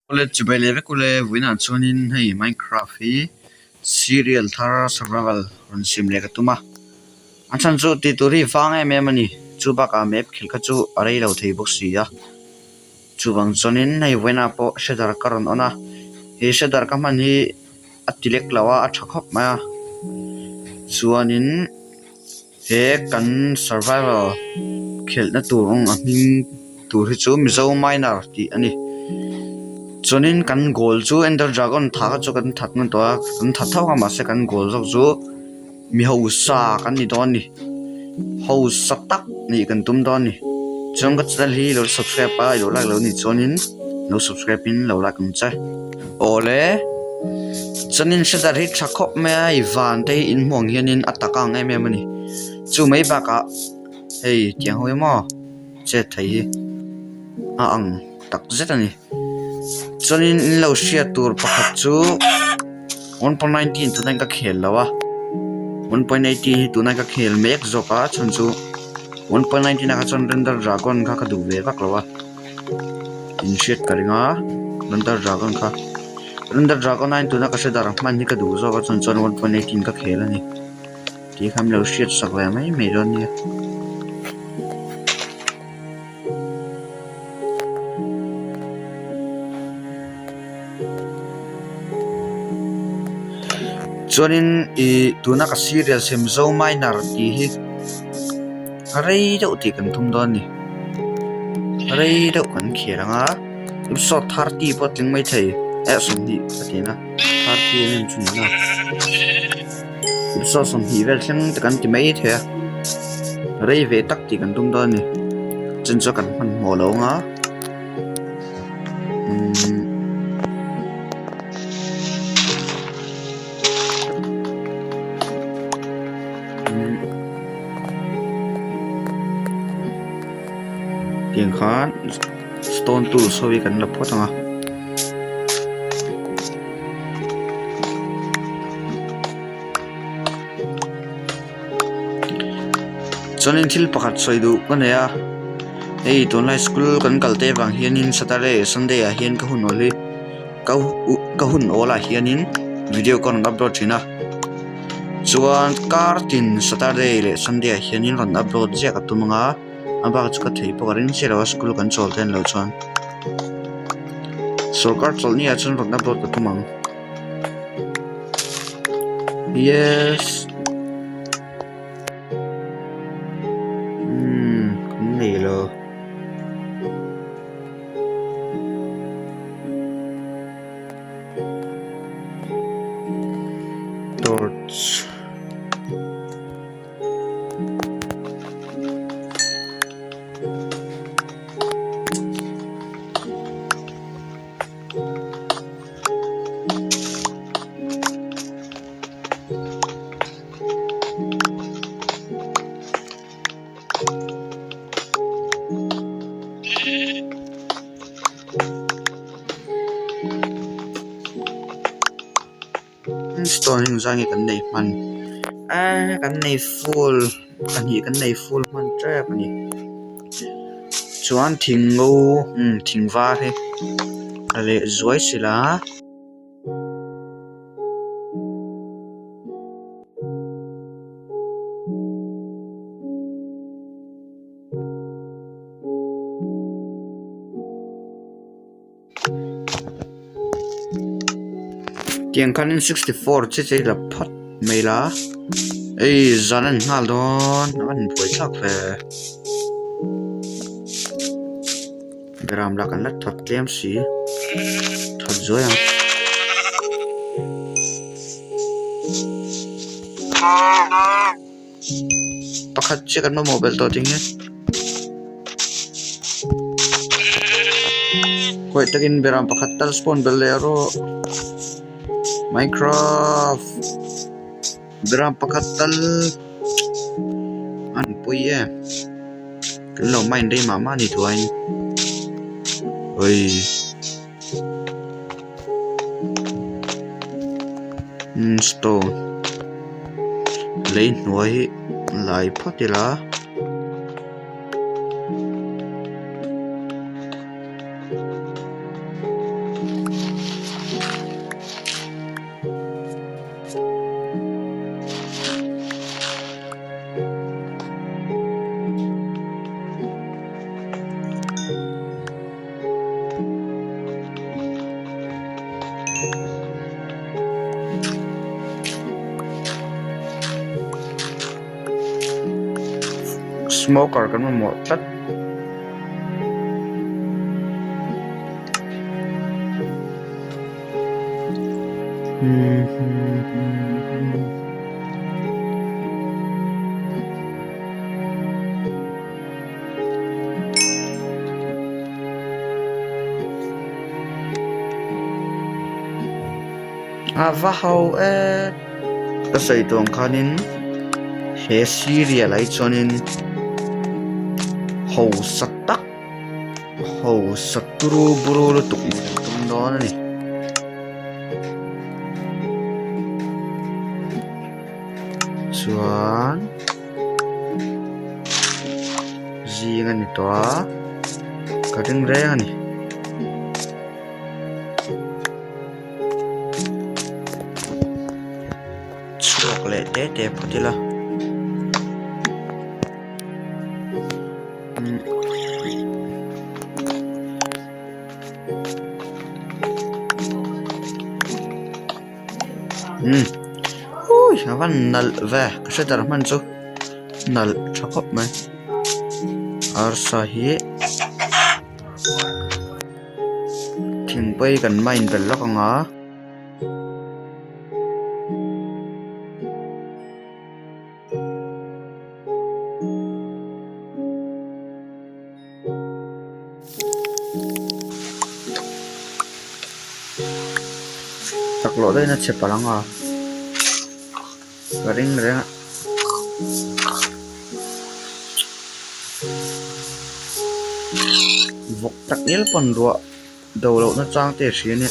Kule chibele ve kule wina chuanin hei Minecraft hi serial thar survival ron sim le ka tuma anchan chu ti turi wang em ani chu baka map khil kha chu arei lo thei bok si ya chu bang chuanin hei wina po shedar karon ona he shedar ka man hi atilek lawa a thakhop ma chuanin he kan survival khel na turong a hming tur hi chu mizo miner ti ani chuanin kan goal chu ender dragon thaka chu kan that ngan to kan that thau ma se kan goal zok chu mi ho sa kan ni don ni ho sak tak ni kan tum don ni chung ka chal hi lo subscribe pa lo like lo ni chuanin lo subscribe in lo like kan cha ole chuanin shadar hi thakop me ai van te in mong hianin ataka ngai me mani chu mai ba ka hei tiang hoi mo che thai a ang tak zet ani chuanin in lo share tur pakhat chu 1.19 tunai ka khel lawa 1.18 tunai ka khel mek zoka chun chu 1.19 ka chon render dragon kha ka du ve vak lawa in shit karinga render dragon kha render dragon 9 tuna ka shedar man ni ka du zoka chun 1.18 ka khel ani ti kham lo shit sakwa mai me ron ni chuanin I tuna ka serial sim zo miner ti hi arei deuh ti kan thum don ni arei deuh kan kheranga episode 30 pot ling mai thei som hi atina 30 men chun na episode som hi vel thlang te kan ti mai the arei ve tak ti kan thum don ni chen cho kan man mo lo nga tiếng khan stone tool so we kan la photanga chonin thil pakhat soi du kan ya ei tonlai school kan kalte wang hianin saturday sunday a hian ka hun oli ka hun ola hianin video kon upload thina chuan kartin saturday le sunday a hianin ron upload je ka tumanga abak chu ka thei pokarin sirawa school kan chol ten lo chuan sarkar chol ni a chun ron upload ka tumang yes nei lo torch stone hình ra cái này man cái này full cái này full man trap này chuan thing ngô thing va thế ale zoi sila tiếng khanin 64 che la phat mai la ei zanan ngal don an phoi thak ve gram la kan la thot tlem si thot zoya pakhat che kan mobile to ting he koi takin beram pakhat tal spawn bel le ro Minecraft beram pakatal an puye kan lo main dei mama ni tuain oi stone lein noi lai photila smoker kan mo tat va hau ka sei tong khanin he serial ai chonin ho satak ho saturu buru lu tuk tum don ni chuan zinga ni to ka ring re ani chocolate te phutila ui avan nal ve ka se dar man chu nal thakop mai ar sa hi thing pai kan main bel la ka nga taklo dai na che palanga ring renga vok tak yel pon ro do lo na chang te hri ni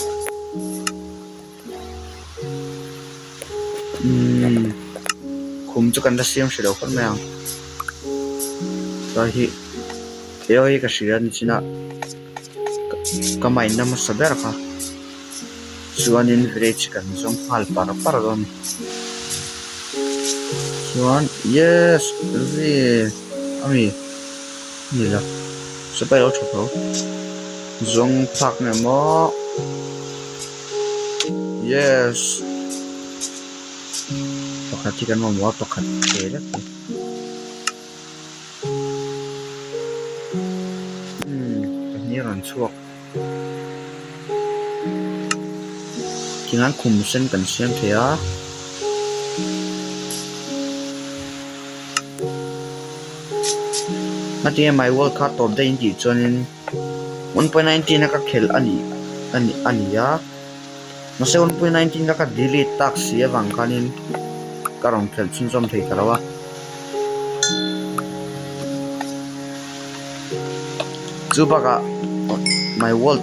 khum chu kan da siam hri lo khon mang ta hi ei ka hrian china ka mai na ma saber kha chuanin village kan zong hal par don chuan yes ri ami ni la super lo chho zong phak ne mo yes pakati kan mo pakhat te la ni ran chuak kingan khum sen kan siam thea mati mai world cup top day in di chonin 1.19 na ka khel ani ya na se 1.19 ka delete tak sia wang kanin karong khel chun som thei karawa chubaga my world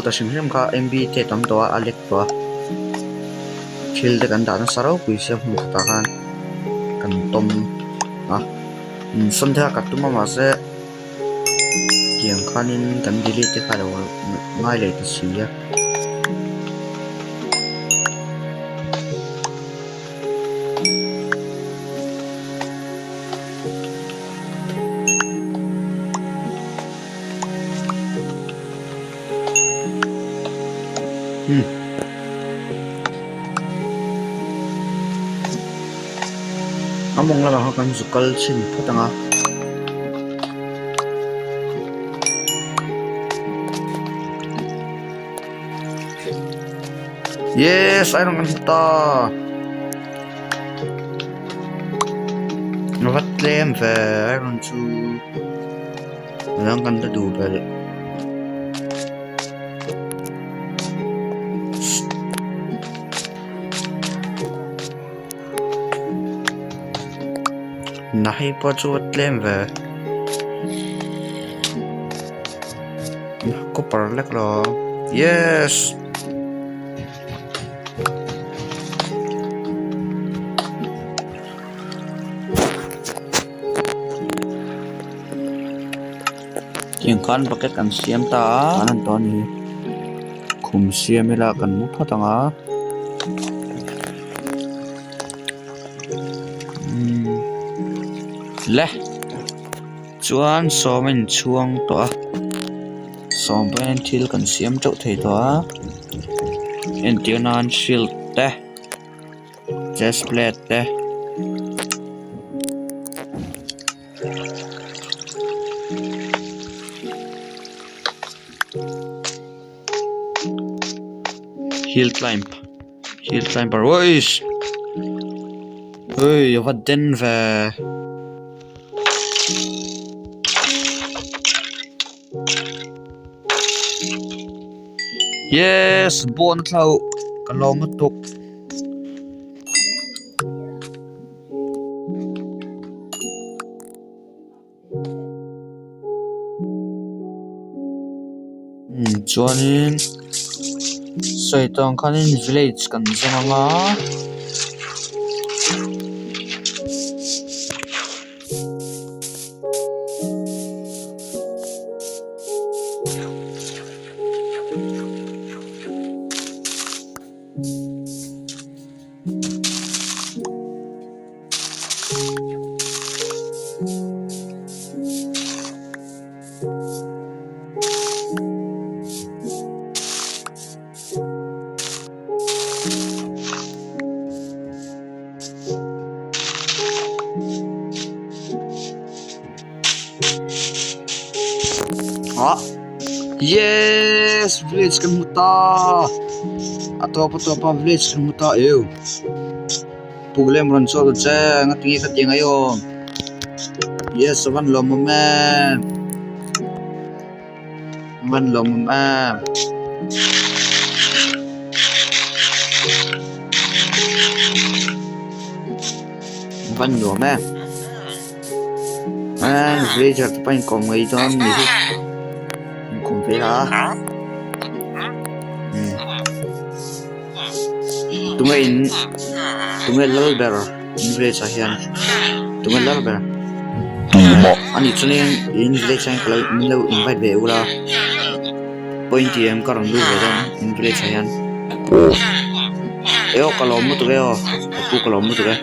ta simhim ka mb te tam to alek to khil de kan da na saro pui se hmu ta kan kan tom sondha ka tuma ma se kiang khanin kan delete ka lo ngai le ta sia among la ha kan zukal chin phatanga yes I don't ta no vat lem ve I want to lang kan da du bel nahi po chuat lem ve ko par lek lo yes kiang khan bucket kan siam ta an to ni khum siam ela kan mu phatanga le chuan somin chuang to som ben thil kan siam chau thei to antenna shield te chest plate te hill climber ôi ơi vật den về yes bon thau kalom tuk chuanin soitong khanin village kan zamanga yes village kan muta atop village kan muta eu puglem ron so che ngati khating ayo yes van lom ma van lom ma village at pain kom ngai don ni kom ve la tungai lal ber village ahian tungai lal ber ani chunin in village ang kalai milo invite ve ula point em karon lu ve dan in village ahian eo kalom mu tu ge o pu kalom mu tu ge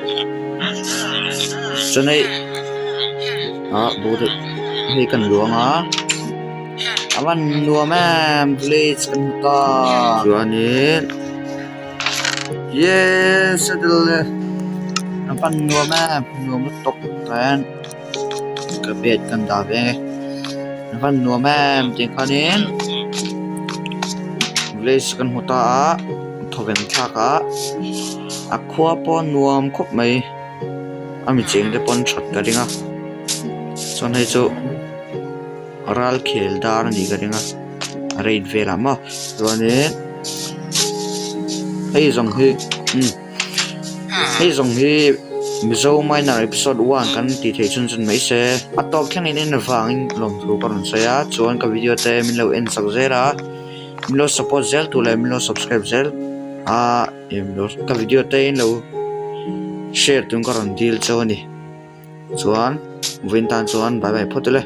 chunai bude hei kan luanga awan luama village kan ta chuanin yes adil napan luama tok tan ka bet kan da ve napan luama ting khanin village kan huta thoven thaka akhwa pon nuam khop mai ami cheng de pon shot ka ringa son hai chu ral khel dar ni ka ringa raid vela ma ruane hei zong hi mizo minor episode 1 kan ti thei chun mai se atop thang in wang lom thu karon se ya chuan ka video te min lo en sak zera min lo support zel tu le min lo subscribe zel em lo ka video te in lo share tung karon deal chawani chuan vintan chuan bye bye photole